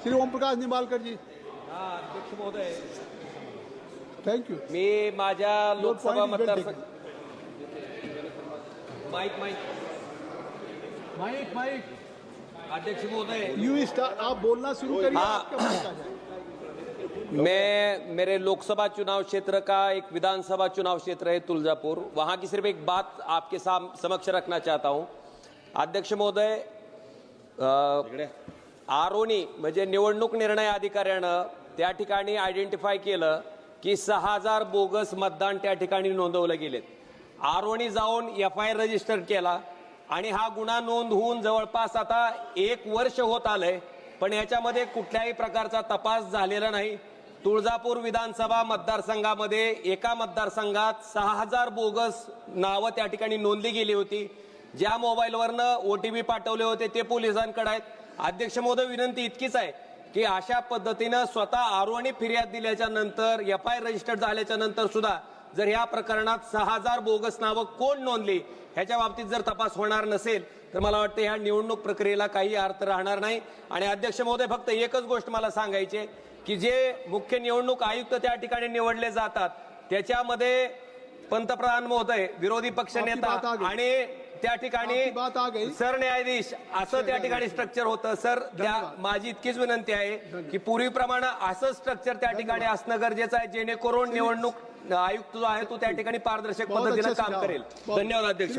श्री ओमप्रकाश निंबाळकर जी. अध्यक्ष महोदय, थँक्यू. मी माझ्या लोकसभा मतदारसंघ माईक अध्यक्ष महोदय, यू स्टार्ट, आप बोलना शुरू करिए. हाँ. आपका माइक आ जाए. मैं मेरे लोकसभा चुनाव क्षेत्र का एक विधानसभा चुनाव क्षेत्र है तुलजापुर, वहां की सिर्फ एक बात आपके समक्ष रखना चाहता हूं. अध्यक्ष महोदय, आरोनी म्हणजे निवडणूक निर्णय अधिकाऱ्यानं त्या ठिकाणी आयडेंटिफाय केलं की 6000 बोगस मतदान त्या ठिकाणी नोंदवले गेलेत. आरोनी जाऊन FIR रजिस्टर केला आणि हा गुन्हा नोंद होऊन जवळपास आता 1 वर्ष होत आलंय, पण याच्यामध्ये कुठल्याही प्रकारचा तपास झालेला नाही. तुळजापूर विधानसभा मतदारसंघामध्ये एका मतदारसंघात 6000 बोगस नावं त्या ठिकाणी नोंदली गेली होती. ज्या मोबाईलवरनं OTP पाठवले होते ते पोलिसांकडे आहेत. अध्यक्ष महोदय, विनंती इतकीच आहे की अशा पद्धतीनं स्वतः आरोनी फिर्याद दिल्याच्या नंतर FIR रजिस्टर्ड झाल्याच्या नंतर सुद्धा जर या प्रकरणात 6000 बोगस नावं कोण नोंदली ह्याच्या बाबतीत जर तपास होणार नसेल तर मला वाटतं ह्या निवडणूक प्रक्रियेला काही अर्थ राहणार नाही. आणि अध्यक्ष महोदय, फक्त एकच गोष्ट मला सांगायची की जे मुख्य निवडणूक आयुक्त त्या ठिकाणी निवडले जातात त्याच्यामध्ये पंतप्रधान महोदय, विरोधी पक्षनेता आणि त्या ठिकाणी सरन्यायाधीश असं त्या ठिकाणी स्ट्रक्चर होतं. सर, माझी इतकीच विनंती आहे की पूर्वीप्रमाणे असं स्ट्रक्चर त्या ठिकाणी असणं गरजेचं आहे जेणेकरून निवडणूक आयुक्त जो आहे तो त्या ठिकाणी पारदर्शक पद्धतीने काम करेल. धन्यवाद अध्यक्ष.